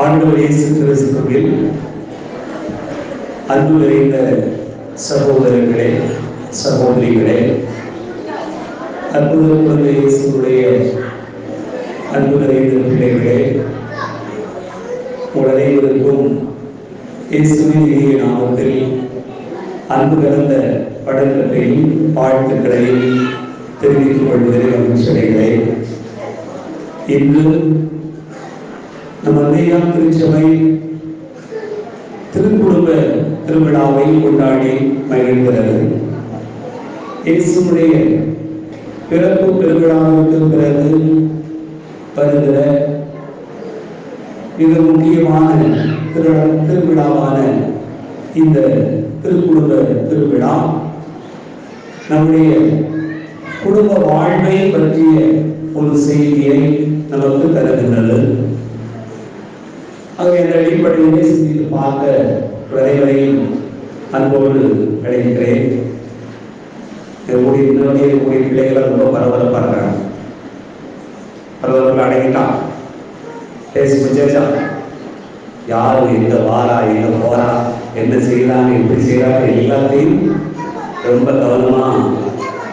ஆண்டவர் இயேசு கிறிஸ்துவில் அன்பு நிறைந்த சகோதரர்களே, சகோதரிகளே, அற்புத குழந்தை இயேசுடைய அன்பு நிறைந்த பிள்ளைகளே, உங்கள் அனைவருக்கும் இயேசுவின் இனிய நாமத்தில் அன்பு கலந்த வணக்கத்தையும் வாழ்த்துக்களையும் தெரிவித்துக் கொள்வதில் மகிழ்ச்சி அடைகிறேன். இன்று நம் அன்னையாம் திருச்சபை திருக்குடும்ப திருவிழாவை கொண்டாடி மகிழ்கிறது. இயேசுடைய பிறப்பு பெருவிழாவுக்கு பிறகு வருகிற மிக முக்கியமான திருவிழாவான இந்த திருக்குடும்ப திருவிழா நம்முடைய குடும்ப வாழ்வை பற்றிய ஒரு செய்தியை நமக்கு தருகின்றது. ஆகவே இந்த அடிப்படையிலே சிந்தித்து பார்க்க அனைவரையும் அன்போடு அழைக்கிறேன். இன்னொரு பிள்ளைகள் ரொம்ப பரபரப்பாக பரபரப்பில் அடங்கிட்டான். பேசி முடிச்சா யாரு எங்க வாரா எங்க போறா என்ன செய்யலாம் எப்படி செய்யலாம் எல்லாத்தையும் ரொம்ப கவனமா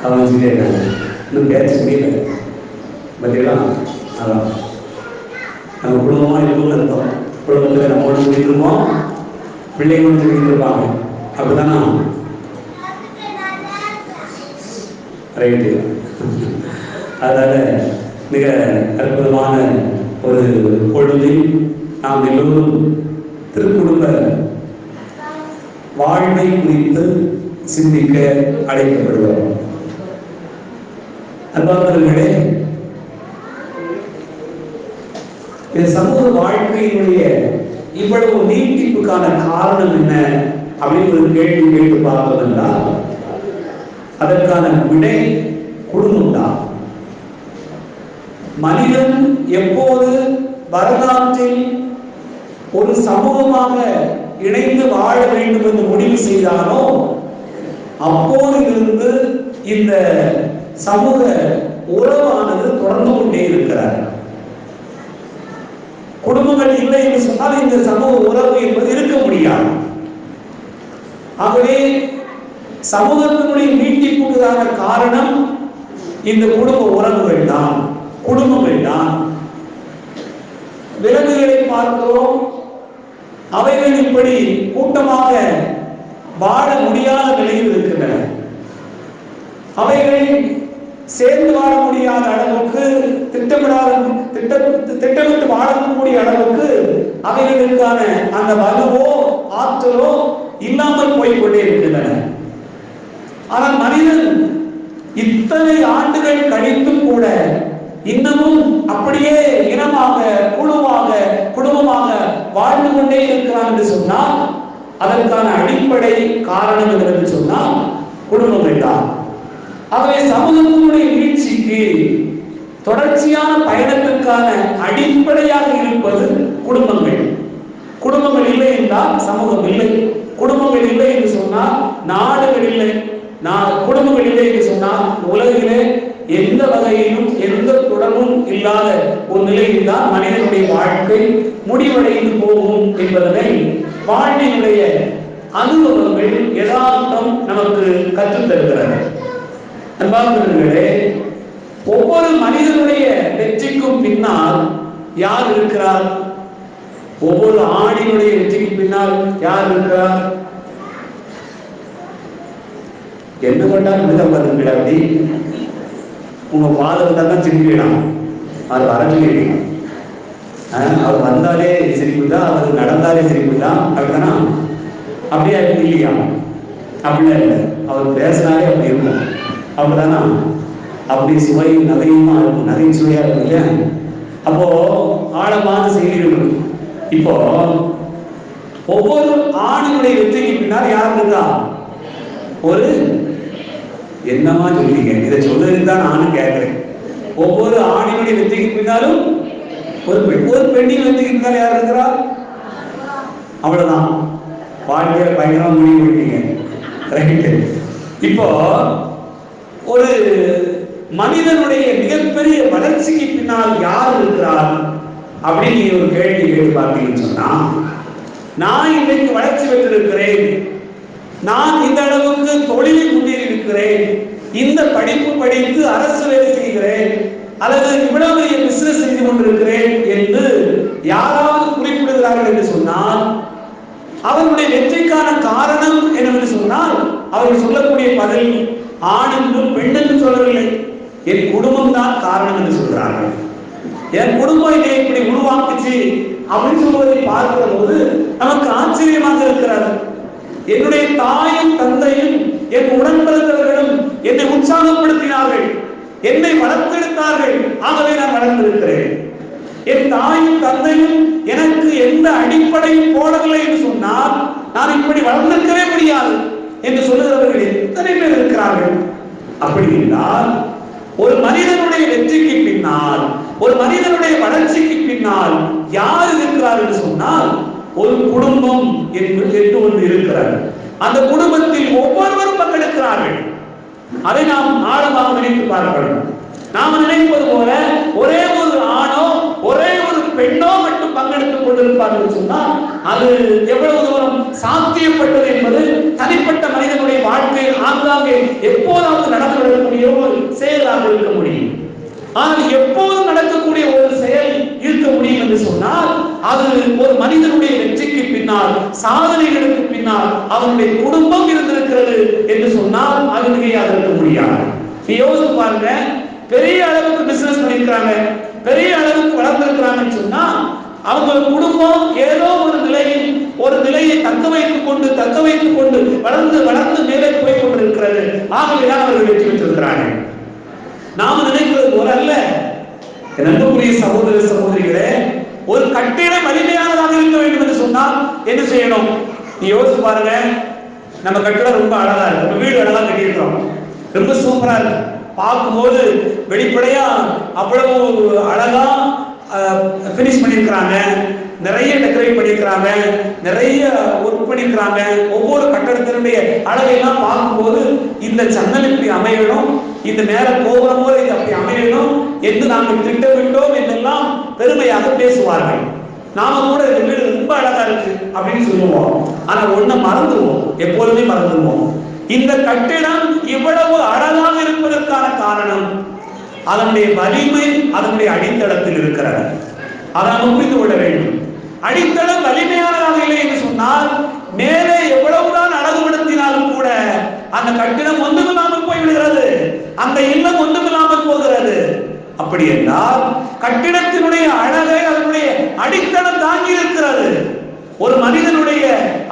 கவனிச்சுட்டே இருக்காங்க. இன்னும் பேச முடியல. பார்த்தீங்களா? அதான் நம்ம குடும்பமா இருக்கும்னு அர்த்தம். குடும்பத்தில் நம்மளோட சொல்லியிருக்கோம், பிள்ளைகளும் சொல்லியிருப்பாங்க. அப்படிதானா? ரைட்டு. அதனால மிக அற்புதமான ஒரு பொழுதில் நாம் எல்லோரும் திருக்குடும்ப வாழ்வை குறித்து சிந்திக்க அழைக்கப்படுவோம். அன்பார்ந்தவர்களே, இந்த சமூக வாழ்க்கையினுடைய இவ்வளவு நீட்டிப்புக்கான காரணம் என்ன அப்படின்னு ஒரு கேள்வி கேட்டு பார்ப்பதென்றால் அதற்கான விடை குடும்பம் தான். மனிதன் எப்போது வரலாற்றில் ஒரு சமூகமாக இணைந்து வாழ வேண்டும் என்று முடிவு செய்தானோ அப்போதிலிருந்து இந்த சமூக உறவானது தொடர்ந்து கொண்டே இருக்கிறார். குடும்பங்கள் இல்லை என்று சொன்னால் இந்த சமூக உறவு என்பது இருக்க முடியாது. ஆகவே சமூகத்தினுடைய நீட்டிப்புக்கான காரணம் இந்த குடும்ப உறவுகள் தான், குடும்பங்கள் தான். விலங்குகளை பார்க்கிறோம், அவைகள் இப்படி கூட்டமாக வாழ முடியாத நிலையில் இருக்கின்றன. அவைகள் சேர்ந்து வாழ முடியாத அளவுக்கு திட்டமிட்டு வாழக்கூடிய அளவுக்கு அவைகளுக்கான அந்த வலுவோ ஆற்றலோ இல்லாமல் போய்கொண்டே இருக்கின்றன. ஆனால் மனிதன் இத்தனை ஆண்டுகள் கழித்தும் கூட இன்னமும் அப்படியே இனமாக, குழுவாக, குடும்பமாக வாழ்ந்து கொண்டே இருக்கிறான் என்று சொன்னால் அதற்கான அடிப்படை காரணம் என்று சொன்னால் குடும்பங்கள் தான். ஆகவே சமூகத்தினுடைய வீழ்ச்சிக்கு தொடர்ச்சியான பயணத்திற்கான அடிப்படையாக இருப்பது குடும்பங்கள். குடும்பங்கள் இல்லை என்றால் சமூகம் இல்லை. குடும்பங்கள் இல்லை என்று சொன்னால் நாடுகள் இல்லை. குடும்பங்கள் இல்லை என்று சொன்னால் உலகிலே எந்த வகையிலும் எந்த தொடர்பும் இல்லாத ஒரு நிலையில் தான் மனிதனுடைய வாழ்க்கை முடிவடைந்து போகும் என்பதனை வாழ்வினுடைய அனுபவங்கள் யதார்த்தம் நமக்கு கற்றுத் தருகிறது. அன்பார்ந்தவர்களே, ஒவ்வொரு மனிதனுடைய வெற்றிக்கும் பின்னால் யார் இருக்கிறார்? ஒவ்வொரு ஆணினுடைய வெற்றிக்கு பின்னால் யார் இருக்கிறார்? என்ன பண்ணாலும் அப்படி உங்க பாதத்தை தான் சிரிக்கலாம். அது வரவில்லை. அவர் வந்தாலே சிரிப்பு தான், அவர் நடந்தாலே சிரிப்பு தான். அப்படின்னா அப்படியே இல்லையா? அப்படிலாம் இல்லை. அவர் பேசினாலே அப்படி இருக்கும். அப்படிதானா? அப்படி சுவை நகையுமா இருக்கும், நகை சுவையா இருக்கும் இல்லையா? அப்போ ஆழமான செய்திகள். இப்போ ஒவ்வொரு ஆணினுடைய வெற்றிக்கு பின்னால் யார் இருக்கா? ஒரு என்னமா சொல்றீங்க? இதை சொல்றதுக்கு தான் நானும் கேட்கிறேன். ஒவ்வொரு ஆணினுடைய வெற்றிக்கு பின்னாலும் ஒரு பெண்ணின் வெற்றிக்கு பின்னால் யார் இருக்கிறா? அவ்வளவுதான். வாழ்க்கையில பயங்கரமா முடிவு பண்ணிட்டீங்க. ரைட்டு. இப்போ ஒரு மனிதனுடைய மிகப்பெரிய வளர்ச்சிக்கு பின்னால் யார் இருக்கிறார்? அப்படின்னு நீங்க ஒரு கேள்வி கேட்டு பார்த்தீங்கன்னு சொன்னா, நான் இன்றைக்கு வளர்ச்சி பெற்றிருக்கிறேன், நான் இந்த அளவுக்கு தொழிலில் முன்னேறி இருக்கிறேன், இந்த படிப்பு படித்து அரசு வேலை செய்கிறேன், அல்லது இவ்வளவு பெரிய பிசினஸ் செய்து கொண்டிருக்கிறேன் என்று யாராவது குறிப்பிடுகிறார்கள் என்று சொன்னால், அவர்களுடைய வெற்றிக்கான காரணம் என்னவென்று சொன்னால், அவர்கள் சொல்லக்கூடிய பதில் ஆண் என்றும் பெண் என்று சொல்லவில்லை, என் குடும்பம் தான் காரணம் என்று சொல்கிறார்கள். என் குடும்பம் இதை இப்படி உருவாக்குச்சு அப்படின்னு சொல்வதை பார்க்கிற போது நமக்கு ஆச்சரியமாக இருக்கிறது. என்னுடைய தாயும் தந்தையும் என் உடன்பிறந்தவர்களும் என்னை உற்சாகப்படுத்தினார்கள், என்னை வளர்த்தெடுத்தார்கள், ஆகவே நான் வளர்ந்திருக்கிறேன். என் தாயும் தந்தையும் எனக்கு எந்த அடிப்படையும் போடவில்லை என்று சொன்னால் நான் இப்படி வளர்ந்திருக்கவே முடியாது என்று சொல்லுகிறவர்கள் எத்தனை பேர் இருக்கிறார்கள். அப்படி என்றால் ஒரு மனிதனுடைய வெற்றிக்கு பின்னால், ஒரு மனிதனுடைய வளர்ச்சிக்கு பின்னால் யார் இருக்கிறார் என்று சொன்னால் ஒரு குடும்பம் என்று ஒன்று இருக்கிறார். அந்த குடும்பத்தில் ஒவ்வொருவரும் பங்கெடுக்கிறார்கள். அதை நாம் ஆழமாக நினைத்து பார்க்கணும். நாம் நினைப்பது போல ஒரே ஒரு ஆணோ ஒரே ஒரு பெண்ணோ மட்டும் பங்கெடுத்துக் கொண்டிருப்பார்கள் சொன்னால் அது எவ்வளவு தூரம் சாத்தியப்பட்டது என்பது தனிப்பட்ட மனிதனுடைய வாழ்க்கையில் ஆங்காங்கே எப்போதாவது நடந்து வரக்கூடிய ஒரு செயலாக இருக்க முடியும். ஆனால் எப்போதும் நடக்கக்கூடிய ஒரு செயல் இருக்க முடியும் என்று சொன்னால் அது ஒரு மனிதனுடைய வெற்றிக்கு பின்னால், சாதனைகளுக்கு பின்னால் அவனுடைய குடும்பம் இருந்திருக்கிறது என்று சொன்னால் அது மிகையாக இருக்க முடியாது. யோசித்து பாருங்க, பெரிய அளவுக்கு பிசினஸ் பண்ணிருக்காங்க, பெரிய அளவுக்கு வளர்ந்திருக்கிறாங்கன்னு சொன்னா அவங்க குடும்பம் ஏதோ ஒரு நிலையை தக்க வைத்துக் கொண்டு வளர்ந்து மேலே போய் கொண்டிருக்கிறது. ஆகவேதான் அவர்கள் வெற்றி பெற்றிருக்கிறார்கள். நாம நினைக்கிறது போல அல்ல. அன்புக்குரிய சகோதர சகோதரிகளே, ஒரு கட்டிடம் வலிமையானதாக இருக்க வேண்டும் என்று சொன்னால் என்ன செய்யணும்? நீ யோசிச்சு பாருங்க. நம்ம கட்டிடம் ரொம்ப அழகா இருக்கு, நம்ம வீடு அழகா கட்டியிருக்கிறோம், ரொம்ப சூப்பரா இருக்கு, பார்க்கும்போது வெளிப்படையா அவ்வளவு அழகா பினிஷ் பண்ணியிருக்கிறாங்க, நிறைய டெக்கரேட் பண்ணியிருக்கிறாங்க, நிறைய ஒர்க் பண்ணியிருக்கிறாங்க. ஒவ்வொரு கட்டடத்தினுடைய அழகையெல்லாம் பார்க்கும்போது இந்த ஜன்னல் இப்படி அமையணும், இந்த நேர கோபுரம் போல இது அப்படி அமையணும் என்று நாங்கள் திட்டமிட்டோம் என்றெல்லாம் பெருமையாக பேசுவார்கள். நாம கூட இந்த வீடு ரொம்ப அழகா இருக்கு அப்படின்னு சொல்லுவோம். ஆனா ஒண்ணு மறந்துடுவோம், எப்பொழுதுமே மறந்துடுவோம். இந்த கட்டிடம் இவ்வளவு அழகாக இருப்பதற்கான காரணம் அதனுடைய வலிமை அதனுடைய அடித்தளத்தில் இருக்கிறது. அதை நாம் புரிந்து கொள்ள வேண்டும். அடித்தளம் வலிமையானதாக இல்லை என்று சொன்னால் மேலே எவ்வளவுதான் அழகுபடுத்தினாலும் கூட அந்த கட்டிடம் ஒன்றுமில்லாமல் போய்விடுகிறது, அந்த இல்லம் ஒன்றுமில்லாமல் போகிறது. அப்படி என்றால் கட்டிடத்தினுடைய அழகை அதனுடைய அடித்தளம் தாங்கி இருக்கிறது. ஒரு மனிதனுடைய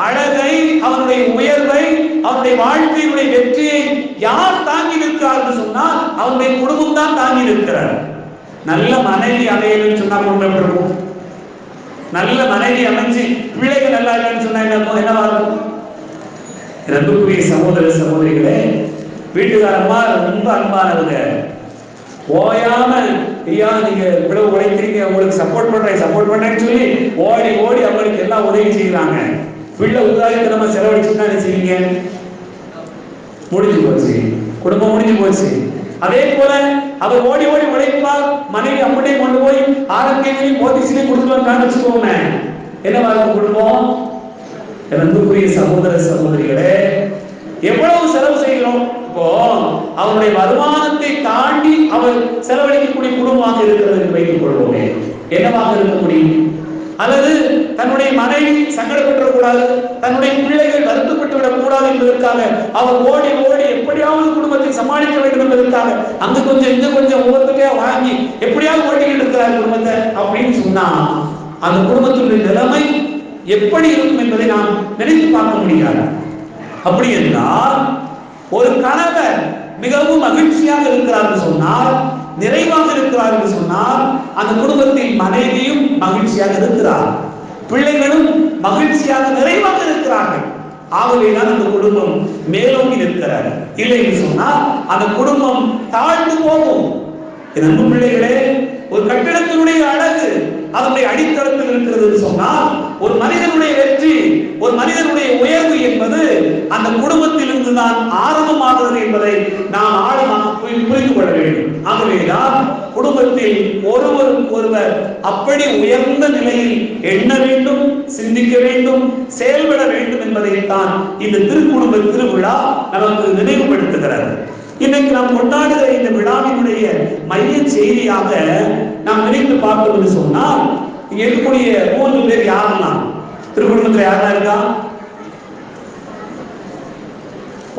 அழகை, அவனுடைய உயர்வை, அவனுடைய வாழ்க்கையினுடைய வெற்றியை யார் தாங்கி நிற்கிறார் என்று சொன்னால் அவனுடைய குடும்பம் தான் தாங்கி நிற்கிறார். நல்ல மனைவி அமையணும்னு சொன்னா குடும்பம் இருக்கும். நல்ல மனைவி அமைஞ்சு பிள்ளைகள் நல்லா இல்லைன்னு சொன்னா என்னவா இருக்கும்? அன்புக்குரிய சகோதர சகோதரிகளே, வீட்டுக்காரம்மா ரொம்ப அன்பானவங்க, ஓயாம ஐயா நீங்க இவ்வளவு உழைக்கிறீங்க, உங்களுக்கு சப்போர்ட் பண்றேன்னு சொல்லி ஓடி அவங்களுக்கு எல்லாம் உதவி செய்யறாங்க. பிள்ளை உதாரணமா செலவழிச்சுன்னா என்ன செய்வீங்க? முடிஞ்சு போச்சு, குடும்பம் முடிஞ்சு போச்சு. அதே போல அவர் ஓடி உழைப்பார், மனைவி அப்படியே கொண்டு போய் ஆரோக்கியங்களையும் போதிச்சிலையும் கொடுத்துருவாங்க வச்சுக்கோங்க, என்னவா இருக்கும் குடும்பம்? அன்புக்குரிய சகோதர சகோதரிகளே, எவ்வளவு செலவு செய்கிறோம்? இப்போ அவருடைய வருமானத்தை தாண்டி அவர் செலவழிக்கக்கூடிய குடும்பமாக இருக்கிறது என்று வைத்துக் கொள்வோமே, என்னவாக இருக்க முடியும்? அல்லது தன்னுடைய மனைவி சங்கடப்பட்டுவிடக்கூடாது, தன்னுடைய பிள்ளைகள் வருத்தப்பட்டு விடக்கூடாது என்பதற்காக அவர் ஓடி எப்படியாவது குடும்பத்தை சமாளிக்க வேண்டும் என்பதற்காக அங்க கொஞ்சம் இங்க கொஞ்சம் ஒவ்வொருத்தையா வாங்கி எப்படியாவது ஓட்டிக்கிட்டு இருக்கிறார் குடும்பத்தை அப்படின்னு சொன்னா அந்த குடும்பத்தினுடைய நிலைமை எப்படி இருக்கும் என்பதை நாம் நினைத்து பார்க்க முடியாது. அப்படி என்றால் ஒரு கணவர் மிகவும் மகிழ்ச்சியாக இருக்கிறார் என்று சொன்னால், நிறைவாக இருக்கிறார் என்று சொன்னால் அந்த குடும்பத்தில் மனைவியும் மகிழ்ச்சியாக இருக்கிறார், பிள்ளைகளும் மகிழ்ச்சியாக நிறைவாக இருக்கிறார்கள். ஆகவேதான் அந்த குடும்பம் மேலோங்கி நிற்கிறார். இல்லை என்று சொன்னால் அந்த குடும்பம் தாழ்ந்து போகும். என் பிள்ளைகளே, ஒரு கட்டிடத்தினுடைய அழகு அதனுடைய அடித்தளத்தில் இருக்கிறது சொன்னால் ஒரு மனிதனுடைய வெற்றி, ஒரு மனிதனுடைய உயர்வு என்பது அந்த குடும்பத்திலிருந்து தான் ஆரம்பமாகிறது என்பதை நாம் ஆழமாக புரிந்து கொள்ள வேண்டும். ஆகவேதான் குடும்பத்தில் ஒருவருக்கு ஒருவர் அப்படி உயர்ந்த நிலையில் எண்ண வேண்டும், சிந்திக்க வேண்டும், செயல்பட வேண்டும் என்பதைத்தான் இந்த திருக்குடும்ப திருவிழா நமக்கு நினைவுபடுத்துகிறது. இன்னைக்கு நாம் கொண்டாடுகிற இந்த விழாவினுடைய மைய செய்தியாக நாம் நினைத்து பார்ப்போம் என்று சொன்னால், இங்க இருக்கக்கூடிய 3 பேர் யாரெல்லாம் திருக்குடும்பத்தில் யாரெல்லாம் இருக்கா?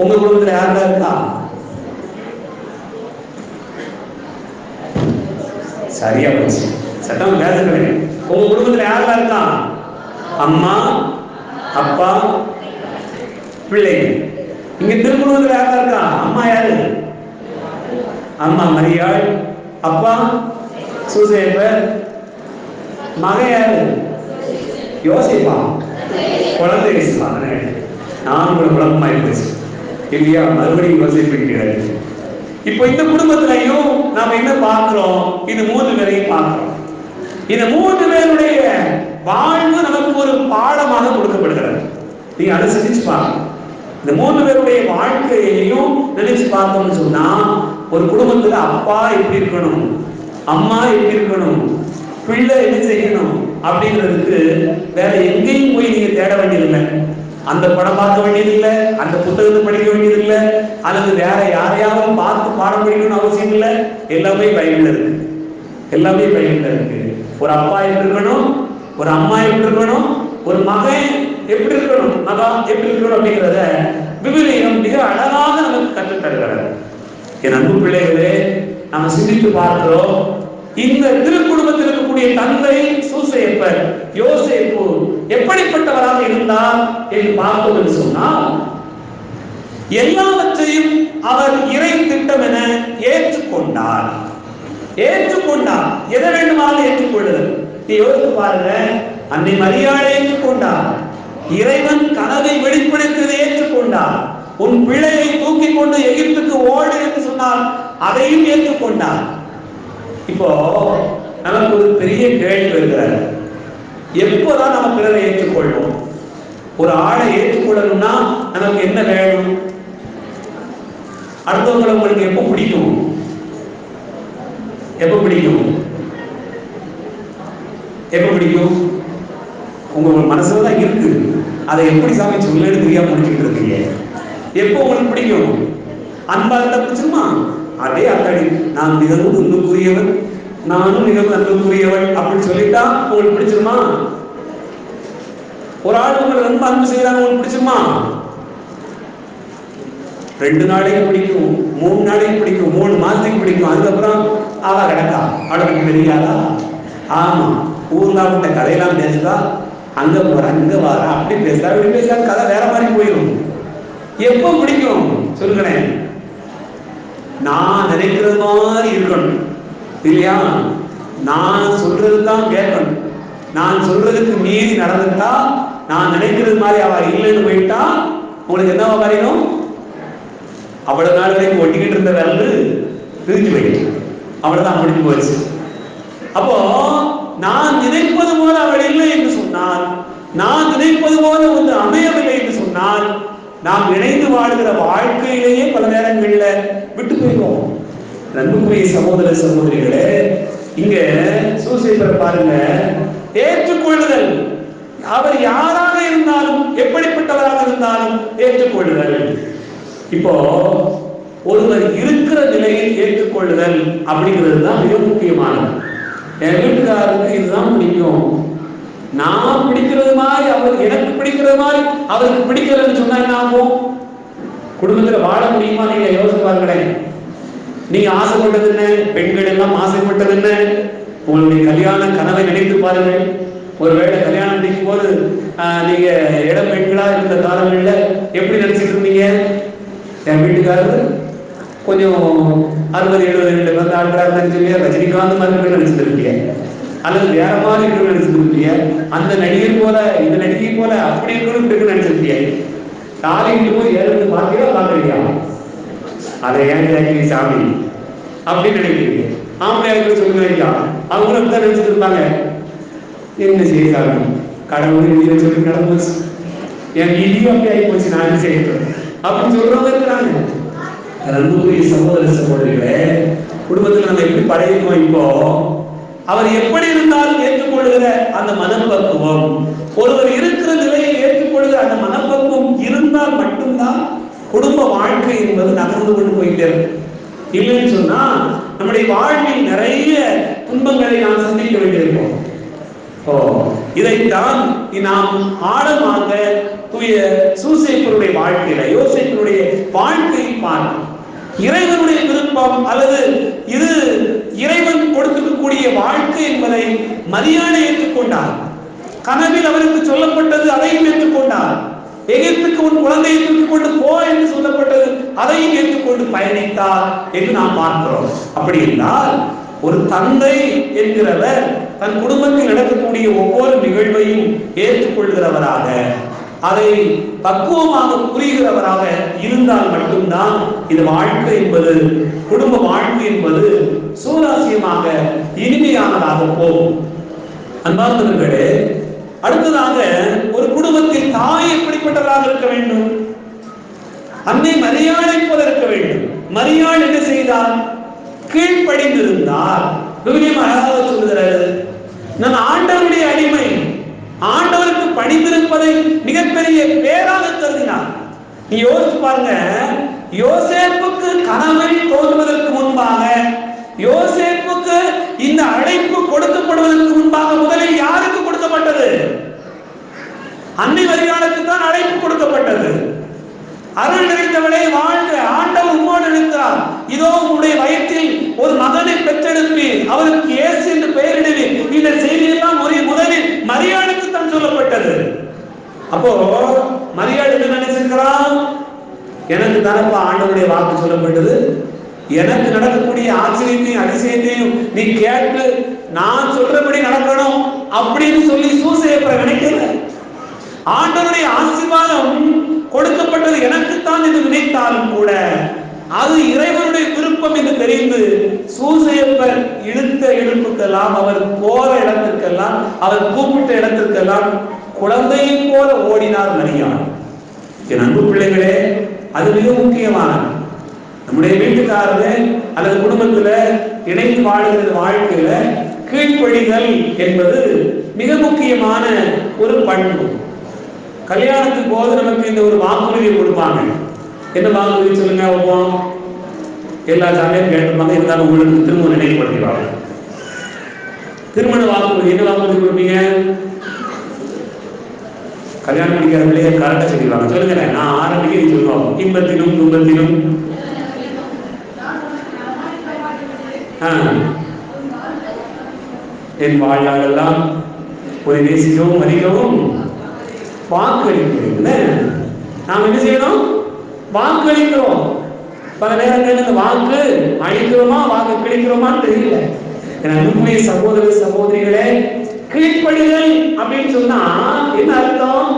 உங்க குடும்பத்தில் யாரெல்லாம் இருக்கா? சரியா போச்சு, சட்டம் பேசுகிறேன். உங்க குடும்பத்தில் யாரெல்லாம் இருக்கா? அம்மா, அப்பா, பிள்ளைகள். இங்க திருக்குடும்பத்தில் யாரெல்லாம் இருக்கா? அம்மா யாரு? அம்மா மரியாள், அப்பா சூசேப்பர், மகன் யாரு? யோசிப்பா, குழந்தை யோசிப்பாங்க. நான் ஒரு குழப்பமாய் போச்சு இல்லையா? மறுபடியும் யோசிப்பிருக்கிறாரு. இப்போ இந்த குடும்பத்திலையும் நாம என்ன பார்க்கிறோம்? இந்த 3 பேரையும் பார்க்கிறோம். இந்த 3 பேருடைய வாழ்வு நமக்கு ஒரு பாடமாக கொடுக்கப்படுகிறது. நீங்க அதை சிந்திச்சு பாருங்க. இந்த 3 பேருடைய வாழ்க்கையையும் நினைச்சு பார்த்தோம்னு சொன்னா, ஒரு குடும்பத்துல அப்பா எப்படி இருக்கணும், அம்மா எப்படி இருக்கணும், பிள்ளை என்ன செய்யணும் அப்படிங்கிறதுக்கு வேற எங்கேயும் போய் நீங்க தேட வேண்டியதில்லை. அந்த படம் பார்க்க வேண்டியதில்லை, அந்த புத்தகத்தை படிக்க வேண்டியதில்லை, அல்லது வேற யாரையாவது பார்த்து பாடம் படிக்கணும்னு அவசியம் இல்லை. எல்லாமே பைபிள்ல இருக்கு, எல்லாமே பைபிள்ல இருக்கு. ஒரு அப்பா எப்படி இருக்கணும், ஒரு அம்மா எப்படி இருக்கணும், ஒரு மகன் எப்படி இருக்கணும், மகா எப்படி இருக்கணும் அப்படிங்கிறத விவிலியம் மிக அழகாக நமக்கு கற்றுத் தருகிறது. என் அன்பு பிள்ளைகளே, நாம சிந்தித்து பார்க்கிறோம். இந்த திருக்குடும்பத்தில் இருக்கக்கூடிய தந்தை சூசேப்பர், யோசேப்பு எப்படிப்பட்டவராக இருந்தார் என்று பார்த்தோம் என்று சொன்னால், எல்லாவற்றையும் அவர் இறை திட்டம் என ஏற்றுக்கொண்டார். ஏற்றுக்கொண்டார், எதை வேண்டுமானாலும் ஏற்றுக்கொள்ளுதல். நீ யோசித்து பாருங்க, அன்னை மரியாதை ஏற்றுக்கொண்டார், இறைவன் கனவை வெளிப்படுத்தியதை ஏற்றுக்கொண்டார், உன் பிள்ளையை தூக்கி கொண்டு எகிப்துக்கு ஓடு என்று சொன்னார், அதையும் ஏற்றுக்கொண்டார். இப்போ நமக்கு ஒரு பெரிய கேள்வி வருகிறது, எப்போதான் நம்ம பிறரை ஏற்றுக்கொள்வோம்? ஒரு ஆளை ஏற்றுக்கொள்ளணும்னா நமக்கு என்ன வேணும்? அடுத்தவங்களை உங்களுக்கு எப்போ பிடிக்கும்? எப்ப பிடிக்கும்? எப்ப பிடிக்கும்? உங்க மனசுல தான் இருக்கு, அதை எப்படி சாமி சொல்லு தெரியாம முடிச்சுட்டு இருக்கீங்க. எப்போ உங்களுக்கு பிடிக்கும்? அன்பா இருந்தா பிடிச்சிருமா? அதே அக்கடி, நான் மிகவும் அன்புக்குரியவன், நானும் மிகவும் அன்புக்குரியவன் அப்படின்னு சொல்லிட்டா உங்களுக்கு பிடிச்சிருமா? ஒரு ஆள் உங்களுக்கு ரொம்ப அன்பு செய்யறாங்க, உங்களுக்கு பிடிச்சிருமா? 2 நாளைக்கு பிடிக்கும், 3 நாளைக்கு பிடிக்கும், 3 மாசத்துக்கு பிடிக்கும். அதுக்கப்புறம் அவ கிடக்கா, அவளுக்கு தெரியாதா? ஆமா, ஊர்ல விட்ட கதையெல்லாம் பேசுதா, அங்க போற இங்க வார அப்படி பேசுறா, இப்படி பேசுறா, கதை வேற மாதிரி போயிடும். எப்போ பிடிக்கும் சொல்லுங்களேன்? நான் நினைக்கிறது மாதிரி இருக்கணும் இல்லையா? நான் சொல்றதுதான் கேட்கணும். நான் சொல்றதுக்கு மீறி நடந்துட்டா, நான் நினைக்கிறது மாதிரி அவ இல்லைன்னு போயிட்டா, உங்களுக்கு என்னவா வரையும்? அவ்வளவு நாள் வரைக்கும் ஒட்டிக்கிட்டு இருந்த வேலை பிரிஞ்சு போயிடுச்சு, அவ்வளவுதான் முடிஞ்சு போயிடுச்சு. அப்போ நான் நினைப்பது போல அவள் இல்லை என்று சொன்னால், நான் நினைப்பது போல ஒன்று அமையவில்லை என்று சொன்னால், நாம் இணைந்து வாழ்கிற வாழ்க்கையிலேயே பல நேரங்கள்ல விட்டு போயிடுவோம். அன்புக்குரிய சகோதர சகோதரிகளே, இங்க சூசேப்பர் பாருங்க, ஏற்றுக்கொள்ளுதல். அவர் யாராக இருந்தாலும், எப்படிப்பட்டவராக இருந்தாலும் ஏற்றுக்கொள்ளுதல். இப்போ ஒருவர் இருக்கிற நிலையில் ஏற்றுக்கொள்ளுதல் அப்படிங்கிறது தான் மிக முக்கியமானது. என் வீட்டுக்காரருக்கு இதுதான் பிடிக்கும், நான் பிடிக்கிறது மாதிரி அவர் எனக்கு பிடிக்கிறது மாதிரி அவருக்கு பிடிக்கலன்னு சொன்னா என்ன ஆகும்? குடும்பத்துல வாழ முடியுமா? நீங்க யோசிச்சு பாருங்களேன். நீங்க ஆசைப்பட்டது என்ன? பெண்கள் எல்லாம் ஆசைப்பட்டது என்ன? உங்களுடைய கல்யாண கனவை நினைத்து பாருங்கள். ஒருவேளை கல்யாணம் முடிக்கும் போது நீங்க இளம் பெண்களா இருந்த காலங்கள்ல எப்படி நினைச்சிட்டு இருந்தீங்க? என் வீட்டுக்காரரு கொஞ்சம் 60-70 வந்து ஆட்களா இருந்தா ரஜினிகாந்த் மாதிரி நினைச்சிட்டு இருப்பீங்க, அல்லது வேற மாதிரி இருக்கணும்னு நினைச்சிருப்பீங்க, அந்த நடிகர் போல இந்த நடிகை போல அப்படி இருக்கணும் நினைச்சிருப்பீங்க. காலையில் போய் ஏழு பார்த்தீங்களா பார்க்குறீங்க, அதை ஏன் சாமி அப்படின்னு நினைக்கிறீங்க. ஆம்பளையாருக்கு சொல்லுங்க, அவங்களும் தான் நினைச்சிட்டு இருப்பாங்க, என்ன செய்ய சாமி கடவுள் எழுதி சொல்லி கடவுள் என் விதியும் அப்படி ஆகி போச்சு, நான் செய்யறேன் அப்படின்னு சொல்றவங்க இருக்கிறாங்க. அன்புக்குரிய சகோதர சகோதரிகளே, குடும்பத்தில் நம்ம எப்படி படைக்கணும்? இப்போ அவர் எப்படி இருந்தாலும் ஏற்றுக்கொள்கிற அந்த மனப்பக்குவம், ஒருவர் இருக்கிற நிலையை ஏற்றுக்கொள்கிற அந்த மனப்பக்குவம் இருந்தால் மட்டும்தான் குடும்ப வாழ்க்கை என்பது நகர்ந்து கொண்டு போயிட்டே இருக்கும். இல்லைன்னு சொன்னா நம்முடைய வாழ்வில் நிறைய துன்பங்களை நாம் சந்திக்க வேண்டியிருக்கோம். இதைத்தான் நாம் ஆழமாக தூய சூசேப்பருடைய வாழ்க்கையில, யோசேப்பினுடைய வாழ்க்கையை பார்க்கணும். இறைவனுடைய விருப்பம் அல்லது இது இறைவன் கொடுக்கக்கூடிய வாழ்க்கை என்பதை மரியாதை ஏற்றுக்கொண்டார். கனவில் அவருக்கு சொல்லப்பட்டது அதையும் ஏற்றுக்கொண்டார். எகிப்துக்கு உன் குழந்தையை தூக்கிக் கொண்டு போ என்று சொல்லப்பட்டது அதையும் ஏற்றுக்கொண்டு பயணித்தார் என்று நாம் பார்க்கிறோம். அப்படி என்றால் ஒரு தந்தை என்கிறவர் தன் குடும்பத்தில் நடக்கக்கூடிய ஒவ்வொரு நிகழ்வையும் ஏற்றுக்கொள்கிறவராக, அதை பக்குவமாக புரிகிறவராக இருந்தால் மட்டும்தான் இது வாழ்க்கை என்பது, குடும்ப வாழ்க்கை என்பது சுவாரஸ்யமாக இனிமையானதாக போகும். அன்பார்ந்தவர்களே, அடுத்ததாக ஒரு குடும்பத்தில் தாய் எப்படிப்பட்டதாக இருக்க வேண்டும்? அன்னை மரியாதை போல இருக்க வேண்டும். மரியாள் என்ன செய்தார்? கீழ்ப்படிந்திருந்தார். அழகாக சொல்லுகிறது, நான் ஆண்டவருடைய அடிமை, ஆண்டவருக்கு பணிந்திருப்பதை மிகப்பெரிய பேராக கருதினார். நீ யோசிச்சு பாருங்க, யோசேப்புக்கு கனவில் தோன்றுவதற்கு முன்பாக, யோசேப்புக்கு இந்த அழைப்பு கொடுக்கப்படுவதற்கு முன்பாக முதலில் யாருக்கு கொடுக்கப்பட்டது? அன்னை மரியாளுக்கு தான் அழைப்பு கொடுக்கப்பட்டது. அருள் நிறைந்தவளே வாழ்க, ஆண்டவர் உம்மோடு இருக்கிறார், இதோ உங்களுடைய வயிற்றில் ஒரு மகனை பெற்றெடுப்பி அவருக்கு இயேசு என்று பெயரிடுவீர். இந்த செய்தியெல்லாம் முதலில் மரியாளுக்கு தான் சொல்லப்பட்டது. அப்போ மரியாள் என்ன நினைச்சிருக்கிறான்? எனக்கு தரப்பா ஆண்டவருடைய வாக்கு சொல்லப்பட்டது, எனக்கு நடக்கக்கூடிய ஆச்சரியத்தையும் அதிசயத்தையும் நீ கேட்டு நான் சொல்றபடி நடக்கணும் அப்படின்னு சொல்லி சூசேப்பரை நினைக்கல. ஆண்டவருடைய ஆசீர்வாதம் கொடுக்கப்பட்டது எனக்குத்தான் என்று நினைத்தாலும் கூட அது இறைவனுடைய விருப்பம் என்று தெரிந்து சூசேப்பர் இழுத்த இழுப்புக்கெல்லாம், அவர் போற இடத்திற்கெல்லாம், அவர் கூப்பிட்ட இடத்திற்கெல்லாம் குழந்தையை போல ஓடினார் மரியாள். என் அன்பு பிள்ளைகளே, அது மிக முக்கியமானது. நம்முடைய வீட்டுக்காரரு அல்லது குடும்பத்துல இணைந்து வாழ்கிற வாழ்க்கையில கீழ்ப்படிதல் என்பது மிக முக்கியமான ஒரு பண்பு. கல்யாணத்துக்கு போது நமக்கு இந்த ஒரு வாக்குறுதி கொடுப்பாங்க. என்ன வாக்குறுதி சொல்லுங்க? எல்லா சாமியும் கேட்டிருப்பாங்க, இருந்தாலும் உங்களுக்கு திரும்ப நினைவுபடுத்திடுவாங்க. திருமண வாக்குறுதி என்ன வாக்குறுதி கொடுப்பீங்க? கல்யாணம் பண்ணிக்கிற பிள்ளைய கரெக்டா சொல்லிடுவாங்க. சொல்லுங்க, நான் ஆரம்பிக்க நீ சொல்லுவோம். இன்பத்திலும் துன்பத்திலும் என் வாழ்நாளெல்லாம் ஒரு நேசிக்கவும் மதிக்கவும் வாக்களிக்கிறேன். நாம் என்ன செய்யணும்? வாக்களிக்கிறோம். பல நேரங்களில் இந்த வாக்கு அழிக்கிறோமா வாக்கு கிழிக்கிறோமான்னு தெரியல. உண்மையை சகோதர சகோதரிகளே, கீழ்ப்படிதல் அப்படின்னு சொன்னா என்ன அர்த்தம்?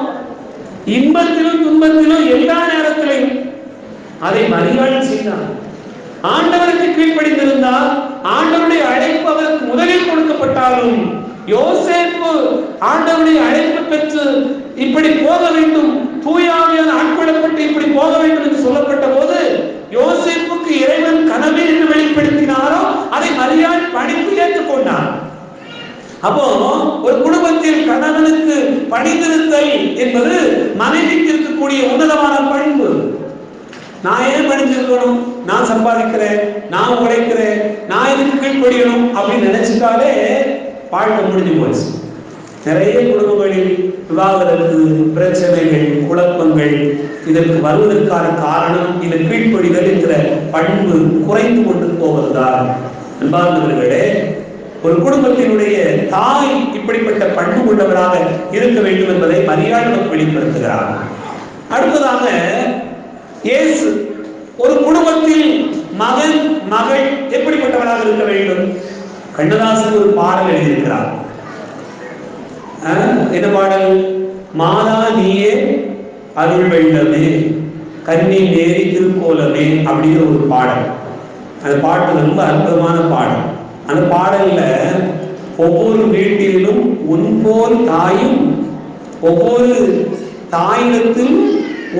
இன்பத்திலும் துன்பத்திலும் எல்லா நேரத்திலையும் அதை மரியாதை செய்தார். ஆண்டவருக்கு கீழ்ப்படிந்திருந்தால் ஆண்டவருடைய அழைப்பு அவருக்கு முதலில் கொடுக்கப்பட்டாலும், யோசேப்பு ஆண்டவருடைய அழைப்பு பெற்று இப்படி போக வேண்டும், தூயாவியான ஆட்கொள்ளப்பட்டு இப்படி போக வேண்டும் என்று சொல்லப்பட்ட போது யோசேப்புக்கு இறைவன் கனவில் என்று வெளிப்படுத்தினாரோ அதை மரியாதை படிப்பு ஏற்றுக்கொண்டார். அப்போ ஒரு குடும்பத்தில் கணவனுக்கு பணிந்திருத்தல் என்பது மனைவிக்கு இருக்கக்கூடிய உன்னதமான பண்பு. நான் ஏன் பணிஞ்சிருக்கணும்? நான் சம்பாதிக்கிறேன், நான் உழைக்கிறேன், நான் இதுக்கு கீழ்ப்படியணும் அப்படின்னு நினைச்சிட்டாலே வாழ்க்கை முடிஞ்சு போச்சு. நிறைய குடும்பங்களில் விவாகரத்து, பிரச்சனைகள், குழப்பங்கள் இதற்கு வருவதற்கான காரணம் இந்த கீழ்ப்படிதல் என்கிற பண்பு குறைந்து கொண்டு போவதுதான். அன்பார்ந்தவர்களே, ஒரு குடும்பத்தினுடைய தாய் இப்படிப்பட்ட பண்பு கொண்டவராக இருக்க வேண்டும் என்பதை மரியாதை வெளிப்படுத்துகிறார். அடுத்ததாக இயேசு ஒரு குடும்பத்தில் மகன் மகள் எப்படிப்பட்டவராக இருக்க வேண்டும்? கண்ணதாசன் ஒரு பாடல் எழுதியிருக்கிறார். என்ன பாடல்? மாதா நீயே அருள் வெள்ளமே, கன்னி நேரி திருக்கோலமே அப்படிங்கிற ஒரு பாடல். அந்த பாட்டு ரொம்ப அற்புதமான பாடல். அந்த பாடல்ல ஒவ்வொரு வீட்டிலும் உன்போல் தாயும் ஒவ்வொரு தாயிடத்தில்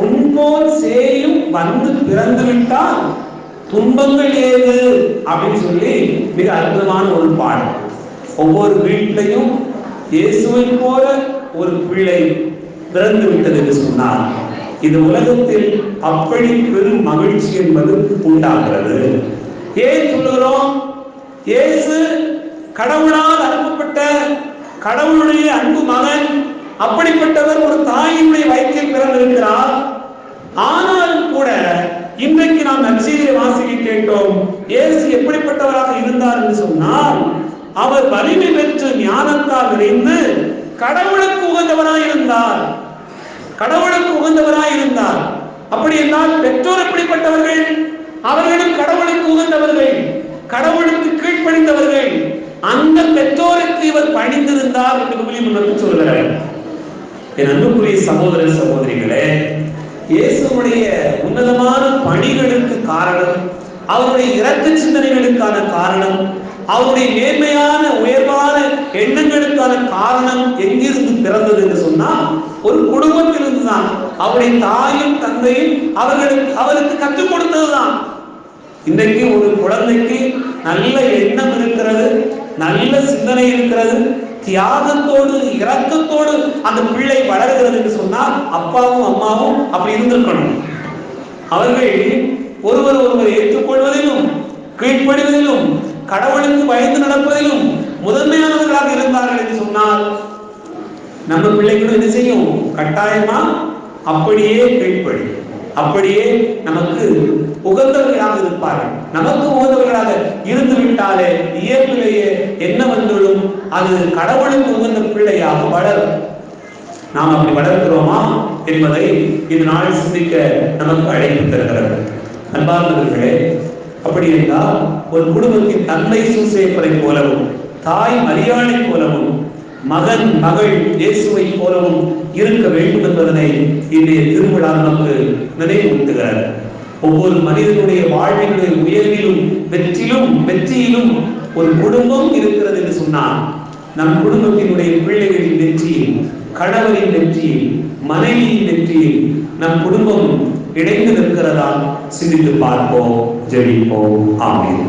உன்போல் சேயும் வந்து பிறந்து விட்டால் துன்பங்கள் ஏது அப்படின்னு சொல்லி மிக அற்புதமான ஒரு பாடல். ஒவ்வொரு வீட்டிலையும் இயேசுவை போல ஒரு பிள்ளை பிறந்து விட்டது என்று சொன்னார் இந்த உலகத்தில் அப்படி பெரும் மகிழ்ச்சி என்பது உண்டாகிறது. ஏன் சொல்லுகிறோம்? இயேசு கடவுளால் அனுப்பப்பட்ட கடவுளுடைய அன்பு மகன். அப்படிப்பட்டவர் ஒரு தாயினுடைய வயிற்றில் பிறந்திருக்கிறார். ஆனாலும் கூட இன்றைக்கு நாம் நற்செய்தியை வாசிக்க கேட்டோம். இயேசு எப்படிப்பட்டவராக இருந்தார் என்று சொன்னால், அவர் வலிமை பெற்று ஞானத்தால் நிறைந்து கடவுளுக்கு உகந்தவராய் இருந்தார். கடவுளுக்கு உகந்தவராய் இருந்தார். அப்படி என்றால் பெற்றோர் எப்படிப்பட்டவர்கள்? அவர்களும் கடவுளுக்கு உகந்தவர்கள், கடவுளுக்கு கீழ்ப்படிந்தவர்கள். அந்த பெற்றோருக்கு இவர் பணிந்திருந்தார் என்று விவிலியம் நமக்கு சொல்கிறார். என் அன்புக்குரிய சகோதர சகோதரிகளே, இயேசுவுடைய உன்னதமான பணிகளுக்கு காரணம், அவருடைய இரக்க சிந்தனைகளுக்கான காரணம், அவருடைய நேர்மையான உயர்வான எண்ணங்களுக்கான காரணம் எங்கிருந்து பிறந்தது என்று சொன்னால், ஒரு குடும்பத்திலிருந்து தான். அவருடைய தாயும் தந்தையும் அவருக்கு கற்றுக் கொடுத்ததுதான். இன்றைக்கு ஒரு குழந்தைக்கு நல்ல எண்ணம் இருக்கிறது, நல்ல சிந்தனை இருக்கிறது, தியாகத்தோடு இரக்கத்தோடு அந்த பிள்ளை வளர்கிறது என்று சொன்னால் அப்பாவும் அம்மாவும் அப்படி இருந்திருக்கணும். அவர்கள் ஒருவர் ஏற்றுக்கொள்வதிலும் கீழ்ப்படிவதிலும் கடவுளுக்கு பயந்து நடப்பதிலும் முதன்மையானவர்களாக இருந்தார்கள் என்று சொன்னால் நம்ம பிள்ளைகளும் என்ன செய்யும்? கட்டாயமா அப்படியே கீழ்ப்படி, அப்படியே நமக்கு உகந்தவர்களாக இருப்பார்கள். நமக்கு உகந்தவர்களாக இருந்து விட்டாலே இயற்கையிலேயே என்ன வந்துடும்? அது கடவுளுக்கு உகந்த பிள்ளையாக வளரும். நாம் அப்படி வளர்க்கிறோமா என்பதை இந்த நாள் சிந்திக்க நமக்கு அழைப்பு தருகிறது. அன்பார்ந்தவர்களே, அப்படி என்றால் ஒரு குடும்பத்தின் தந்தை சூசேப்பரை போலவும் தாய் மரியாதை போலவும் மகன் மகள் இயேசுவை போலவும் இருக்க வேண்டும் என்பதனை இன்றைய திருவிழா நமக்கு நினைவூட்டுகிறார். ஒவ்வொரு மனிதனுடைய வாழ்வினுடைய உயர்விலும் வெற்றியிலும் ஒரு குடும்பம் இருக்கிறது என்று சொன்னால், நம் குடும்பத்தினுடைய பிள்ளைகளின் வெற்றியில், கணவரின் வெற்றியில், மனைவியின் வெற்றியில் நம் குடும்பம் இணைந்து நிற்கிறதா? சிந்தித்து பார்ப்போம், ஜெபிப்போம். ஆமென்.